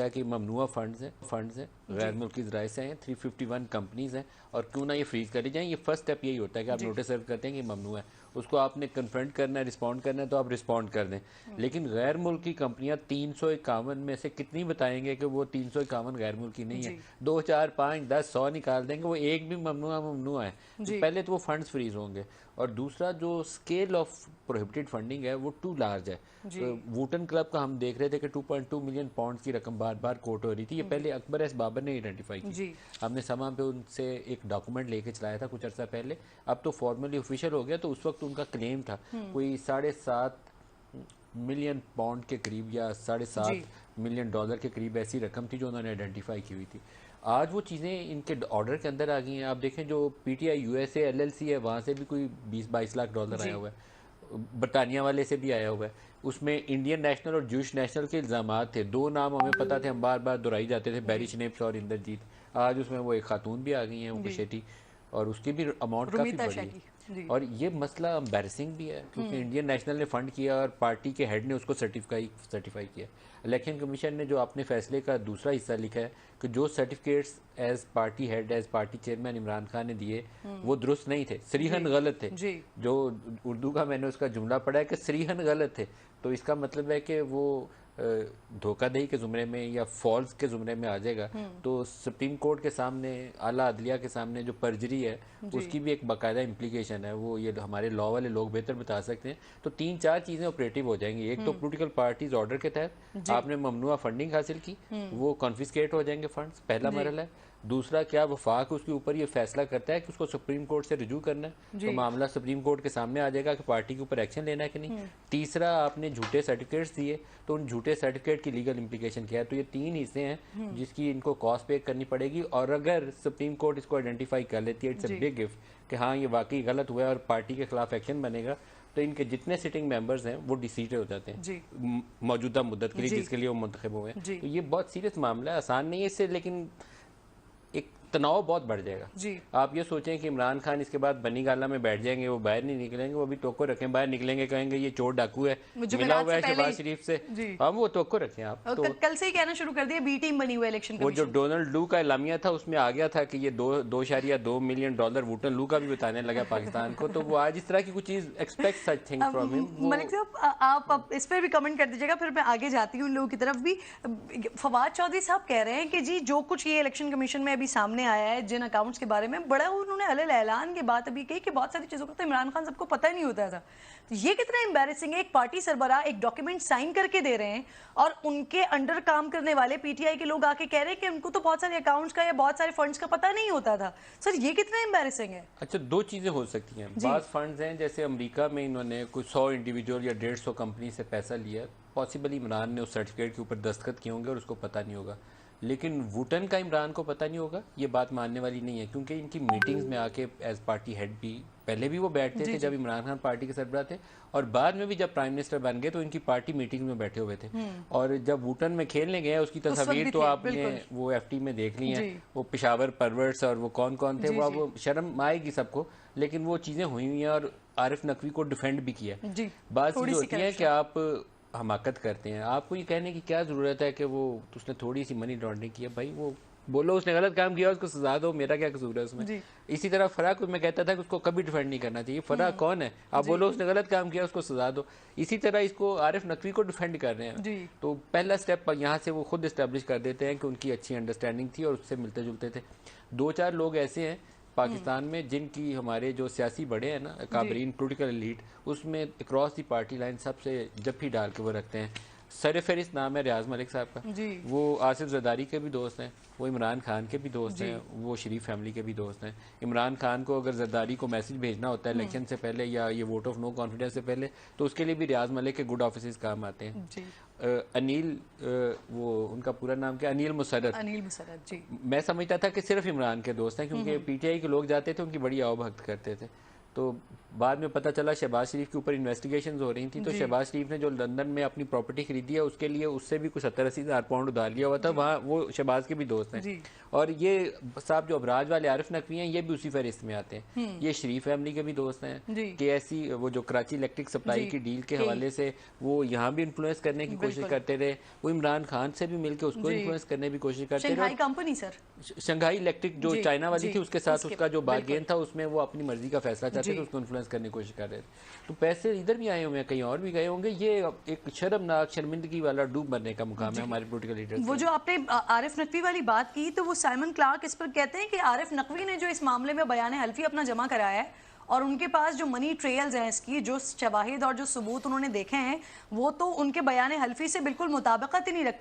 कि ममनुआ फंड्स हैं गैर मुल्की ज़राए से हैं, 351 कंपनीज हैं और क्यों ना ये फ्रीज करी जाएं। ये फर्स्ट स्टेप यही होता है कि आप नोटिस सर्व करते हैं कि ममनुआ है, उसको आपने कन्फ्रंट करना है, रिस्पॉन्ड करना है तो आप रिस्पॉन्ड कर दें। लेकिन गैर मुल्की कंपनियां 351 में से कितनी बताएंगे कि वो 351 गैर मुल्की नहीं है? 2, 4, 5, 10, 100 निकाल देंगे, वो एक भी ममनुआ है तो पहले तो वो फंड्स फ्रीज होंगे। और दूसरा जो स्केल ऑफ प्रोहिबिटेड फंडिंग है वो टू लार्ज है। तो वुटन क्लब का हम देख रहे थे कि 2.2 मिलियन पाउंड की रकम बार बार कोट हो रही थी। ये पहले अकबर एस बाबर ने आइडेंटिफाई की, हमने समा पे उनसे एक डॉक्यूमेंट लेके चलाया था कुछ अर्सा पहले, अब तो फॉर्मली ऑफिशियल हो गया। तो उस वक्त उनका क्लेम था कोई 7.5 मिलियन पाउंड के करीब या 7.5 मिलियन डॉलर के करीब ऐसी रकम थी जो उन्होंने आइडेंटिफाई की हुई थी। आज वो चीज़ें इनके ऑर्डर के अंदर आ गई हैं। आप देखें जो पीटीआई यूएसए एलएलसी है वहाँ से भी कोई 20-22 लाख डॉलर आया हुआ है, बरतानिया वाले से भी आया हुआ है। उसमें इंडियन नेशनल और जूश नेशनल के इल्ज़ामात थे, 2 नाम हमें पता थे, हम बार बार दोहराई जाते थे, बैरी स्नेप्स और इंद्रजीत। आज उसमें वो एक खातून भी आ गई हैं, वो शेट्टी, और उसकी भी अमाउंट काफ़ी बड़ी है। और ये मसला एम्बैरसिंग भी है क्योंकि इंडियन नेशनल ने फंड किया और पार्टी के हेड ने उसको सर्टिफाई किया। इलेक्शन कमीशन ने जो अपने फैसले का दूसरा हिस्सा लिखा है कि जो certificates as party head, as party chairman Imran Khan ने दिए वो दुरुस्त नहीं थे, सरीहन गलत थे। जो उर्दू का मैंने उसका जुमला पढ़ा है कि सरीहन गलत थे, तो इसका मतलब है कि वो धोखाधड़ी के जुमरे में या फॉल्स के जुमरे में आ जाएगा। तो सुप्रीम कोर्ट के सामने, आला अदलिया के सामने जो परजरी है उसकी भी एक बाकायदा इम्प्लीकेशन है, वो ये हमारे लॉ वाले लोग बेहतर बता सकते हैं। तो 3-4 चीज़ें ऑपरेटिव हो जाएंगी। एक तो पॉलिटिकल पार्टीज ऑर्डर के तहत आपने ममनुआ फंडिंग हासिल की, वो कॉन्फिस्केट हो जाएंगे फंड्स, पहला मरहला है। दूसरा, क्या वफाक उसके ऊपर ये फैसला करता है कि उसको सुप्रीम कोर्ट से रिजू करना है, तो मामला सुप्रीम कोर्ट के सामने आ जाएगा कि पार्टी के ऊपर एक्शन लेना है कि नहीं। तीसरा, आपने झूठे सर्टिफिकेट्स दिए तो उन झूठे सर्टिफिकेट की लीगल इम्प्लीकेशन क्या है। तो ये 3 हिस्से हैं जिसकी इनको कॉस्ट पे करनी पड़ेगी। और अगर सुप्रीम कोर्ट इसको आइडेंटिफाई कर लेती है, इट्स अ बिग इफ कि हाँ ये वाकई गलत हुआ है और पार्टी के खिलाफ एक्शन बनेगा, तो इनके जितने सिटिंग मेंबर्स हैं वो डिसीटेड हो जाते हैं मौजूदा मुद्दत के लिए जिसके लिए वो मुंतखब हुए हैं। तो ये बहुत सीरियस मामला है, आसान नहीं है इससे, लेकिन एक तनाव बहुत बढ़ जाएगा। आप ये सोचें कि इमरान खान इसके बाद बनी गाला में बैठ जाएंगे, वो बाहर नहीं निकलेंगे, वो भी टोको रखें, बाहर निकलेंगे कहेंगे ये चोर डाकू है, मिला हुआ है शहबाज शरीफ से, हम वो टोको रखें। आप तो कल से ही कहना शुरू कर दिया बी टीम बनी हुई इलेक्शन वो जो डोनाल्ड लू का एलामिया था उसमें आ गया था कि ये 2.2 मिलियन डॉलर वुटन लू का भी बताने लगा पाकिस्तान को, तो वो आज इस तरह की कुछ चीज expect such thing from him. Malik साहब आप इस पर भी कमेंट कर दीजिएगा, फिर मैं आगे जाती हूँ उन लोगों की तरफ भी। फवाद चौधरी साहब कह रहे हैं कि जी जो कुछ ये इलेक्शन कमीशन में अभी सामने आया है, जिन अकाउंट्स के बारे में बड़ा उन्होंने अलग ऐलान की बात अभी कही कि बहुत सारी चीजों का तो इमरान खान सबको पता ही नहीं होता था। तो ये कितना एम्बैरेसिंग है, एक पार्टी सरबराह एक डॉक्यूमेंट साइन करके दे रहे हैं और उनके अंडर काम करने वाले पीटीआई के लोग आके कह रहे हैं कि उनको तो बहुत सारे अकाउंट्स का या बहुत सारे फंड्स का पता नहीं होता था। सर ये कितना एम्बैरेसिंग है? अच्छा, 2 चीजें हो सकती हैं। बाज़ फंड्स हैं जैसे अमेरिका में इन्होंने कुछ 100 इंडिविजुअल या 150 कंपनी से पैसा लिया, पॉसिबली इमरान ने उस सर्टिफिकेट के ऊपर दस्तखत किए होंगे और उसको पता नहीं होगा। लेकिन वुटन का इमरान को पता नहीं होगा, ये बात मानने वाली नहीं है, क्योंकि इनकी मीटिंग्स में आके एज पार्टी हेड भी पहले भी वो बैठते थे जब इमरान खान पार्टी के सरबराह थे, और बाद में भी जब प्राइम मिनिस्टर बन गए तो इनकी पार्टी मीटिंग में बैठे हुए थे। और जब वुटन में खेलने गए उसकी तस्वीर तो आपने वो एफटी में देख ली है, वो पेशावर परवर्स और वो कौन कौन थे, वो शर्म आएगी सबको, लेकिन वो चीजें हुई हुई हैं। और आरिफ नकवी को डिफेंड भी किया। बात ये होती है कि आप हमाकत करते हैं, आपको ये कहने की क्या ज़रूरत है कि वो उसने थोड़ी सी मनी लॉन्ड्रिंग की है, भाई वो बोलो उसने गलत काम किया उसको सजा दो, मेरा क्या कसूर है उसमें। इसी तरह फराह को मैं कहता था कि उसको कभी डिफेंड नहीं करना चाहिए, फराह कौन है, आप बोलो उसने गलत काम किया उसको सजा दो। इसी तरह इसको आरिफ नकवी को डिफेंड कर रहे हैं, तो पहला स्टेप यहाँ से वो खुद इस्टेब्लिश कर देते हैं कि उनकी अच्छी अंडरस्टैंडिंग थी और उससे मिलते जुलते थे। 2-4 लोग ऐसे हैं पाकिस्तान में जिनकी हमारे जो सियासी बड़े हैं ना, काबरीन पॉलिटिकल एलीट, उसमें अक्रॉस दी पार्टी लाइन सबसे जफ्फी डाल के वो रखते हैं। सरफहरिस्त नाम है रियाज मलिक साहब का, वो आसिफ जरदारी के भी दोस्त हैं, वो इमरान खान के भी दोस्त हैं, वो शरीफ फैमिली के भी दोस्त हैं। इमरान खान को अगर जरदारी को मैसेज भेजना होता है इलेक्शन से पहले या ये वोट ऑफ नो कॉन्फिडेंस से पहले, तो उसके लिए भी रियाज मलिक के गुड ऑफिस काम आते हैं। अनिल, वो उनका पूरा नाम क्या, अनिल मुसर्रत जी, मैं समझता था कि सिर्फ इमरान के दोस्त हैं, क्योंकि पीटीआई के लोग जाते थे उनकी बड़ी आओ भक्त करते थे। तो बाद में पता चला शहबाज शरीफ के ऊपर इन्वेस्टिगेशन हो रही थी, तो शहबाज शरीफ ने जो लंदन में अपनी प्रॉपर्टी खरीदी है उसके लिए उससे भी कुछ 70-80 हज़ार पाउंड उधार लिया हुआ था। वहाँ वो शहबाज के भी दोस्त हैं। और ये साहब जो अबराज वाले आरिफ नकवी हैं ये भी उसी फहरिस्त में आते हैं। ये शरीफ फैमिली के भी दोस्त हैं। KSE वो जो कराची इलेक्ट्रिक सप्लाई की डील के हवाले से वो यहाँ भी इन्फ्लुएंस करने की कोशिश करते रहे। वो इमरान खान से भी मिलकर उसको इन्फ्लुएंस करने की कोशिश करते रहे। कंपनी सर शंघाई इलेक्ट्रिक जो चाइना वाली थी उसके साथ उसका जो बार्गेन था उसमें वो अपनी मर्जी का फैसला चाहते थे, उसको इन्फ्लुएंस करने की कोशिश कर रहे थे। तो पैसे इधर भी आए हुए हैं, कहीं और भी गए होंगे। ये एक शर्मनाक शर्मिंदगी वाला डूब मरने का मुकाम है हमारे पॉलिटिकल लीडर्स। वो जो आपने आरिफ नकवी वाली बात की, तो वो साइमन क्लार्क इस पर कहते हैं कि आरिफ नकवी ने जो इस मामले में बयान हल्फी अपना जमा कराया है और उनके पास जो मनी ट्रेल्स हैं इसकी, जो शवाहिद और जो सबूत उन्होंने देखे हैं, वो तो उनके बयान हल्फी से बिल्कुल मुताबिकत ही नहीं रखता।